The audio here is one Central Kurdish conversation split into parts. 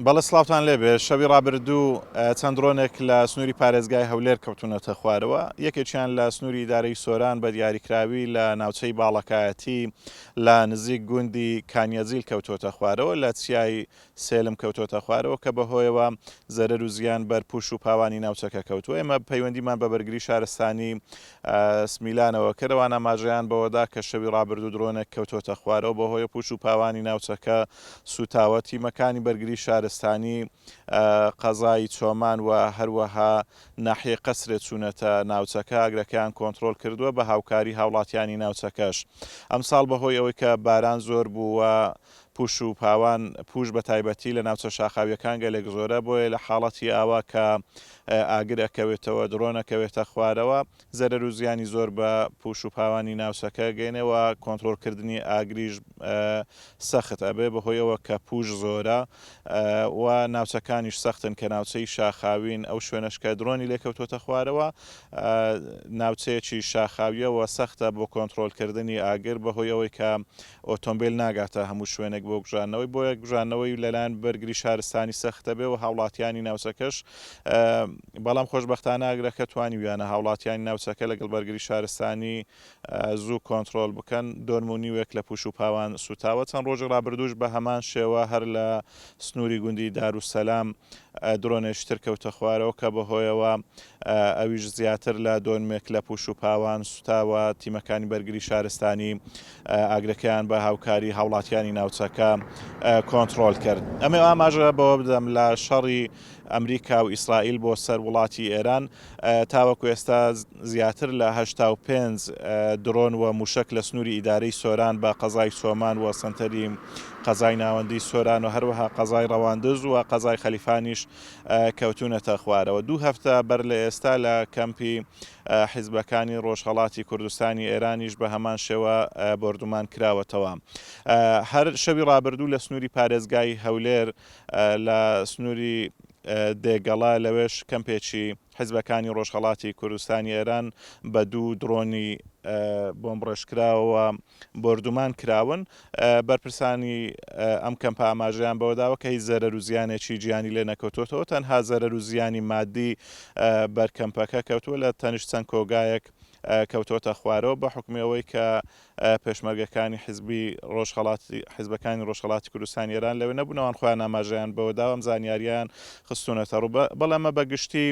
بەڵێ سڵاوتان لێبێ شەوی ڕابردوو چەند ڕۆنێک لە سنووری پارێزگای هەولێر کەوتونەتە خوارەوە یەکێکیان لە سنووری ئیدارەی سۆران بە دیاریکراوی لە ناوچەی باڵەکایەتی لە نزیک گوندی کانیەجیل کەوتۆتە خوارەوە لە چیای سێلم کەوتۆتە خوارەوە کە بەهۆیەوە زەرەر و زیان بەر پوش و پاوانی ناوچەکە کەوتووە. ئێمە پەیوەندیمان بە بەرگری شارستانی سمیلانەوە کردەوە ئاماژەیان بەوەدا کە شەوی ڕابردوو درۆنێک کەوتۆتە خوارەوە بەهۆی پوش و پاوانی ناوچەکە سوتاوە تیمەکانی بەرگری شارستانی قەزای چۆمان و هەروەها ناحیە قەسرێ چوونەتە ناوچەکە ئاگرەکەیان کۆنتترۆل کردووە بە هاوکاری هاوڵاتیانی ناوچەکەش. ئەمساڵ بەهۆی ئەوەی کە باران زۆر بووە پوش و پاوان پوش بە تایبەتی لە ناوچە شاخاویەکان گەلێک زۆرە بۆیە لە حاڵەتی ئاوا کە ئاگرەکەوێتەوە درۆنەکەوێتە خوارەوە زەرەر و زیانی زۆر بە پوش و پاوانی ناوچەکە گەینەوە کۆنتترۆلکردنی ئاگریش سەخت ئەبێ بەهۆیەوە کە پوش زۆرە و ناوچەکانیش سەختن کە ناوچەی شاخاوین ئەو شوێنەشکە درۆنی لێکەوتۆتە خوارەوە ناوچەیەکی شاخاویەوە سەختە بۆ کۆنتترۆلکردنی ئاگر بەهۆی ئەوەی کە ئۆتۆمبیل ناگاتە هەموو شوێنێک بۆ گژانەوەی بۆ یەک گژانەوەی لەلایەن بەرگری شارستانی سەختە بێ و هاوڵاتیانی ناوچەکەش بەڵام خۆشبەختانە ئاگرەکە توانی ویانە هاوڵاتیانی ناوچەکە لەگەڵ بەرگری شارستانی زوو کۆنتترۆل بکەن دۆرمونیوێک لە پوش و پاوان سوتاوە. چەند ڕۆژی ڕابردووش بە هەمان شێوە هەر لە سنووری گوندی داروسەلام درۆنێشتر کەوتە خوارەوە کە بەهۆیەوە ئەویش زیاتر لە دۆنمێک لە پوش و پاوان سوتاوە تیمەکانی بەرگری شارستانی ئاگرەکەیان بە هاوکاری هاوڵاتیانی ناوچەکە کۆنتترۆل کرد. ئەمێ ئاماژە بەوە بدەم لە شەڕی ئەمریکا و ئیسرائیل بۆ سەر وڵاتی ئێران تاوەکو ئێستا زیاتر لە 85 درۆن و موشک لە سنووری ئیدارەی سۆران بە قەزای چۆمان و سنتەری قەزای ناوەندی سۆران و هەروەها قەزای ڕەواندز و قەزای خەلیفانیش کەوتونەتە خوارەوە. 2 هەفتە بەر لە ئێستا لە کەمپی حیزبەکانی ڕۆژهەڵاتی کوردستانی ئێرانیش بە هەمان شێوە بردومان کراوەتەوە. هەر شەوی ڕابردوو لە سنووری پارێزگای هەولێر لە سنووری دێگەڵا لەوێش کەمپێکی حیزبەکانی ڕۆژهەڵاتی کوردستانی ئێران بە 2 درۆنی بۆمبڕێژکراوە بردومان کراون. بەرپرسانی ئەم کەمپە ئاماژەیان بەوەداوە کە هیچ زەرەر و زیانێکی گیانی لێ نەکەوتۆتەوە تەنها زەرەر و زیانی مادی بەرکەمپەکە کەوتووە لە تەنیشت چەند کۆگایەک کەوتۆتە خوارەوە بە حکمەوەی کە پێشمەرگەکانی حیزبەکانی ڕۆژهەڵاتی کوردستانی ئێران لەوێ نەبوونەوەیان خۆیان ئاماژەیان بەوەداوە ئەم زانیاریان خستوونەتە ڕوو بەڵامە بەگشتی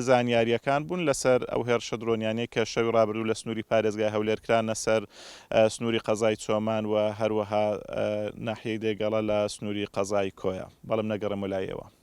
زانیاریەکان بوون لەسەر ئەو هێرشە درۆنیانەی کە شەوی ڕابردوو لە سنووری پارێزگای هەولێر کرانە سەر سنووری قەزای چۆمان و هەروەها ناحیەی دێگەڵە لە سنووری قەزای کۆیە. بەڵام نەگەڕێمە لایەوە.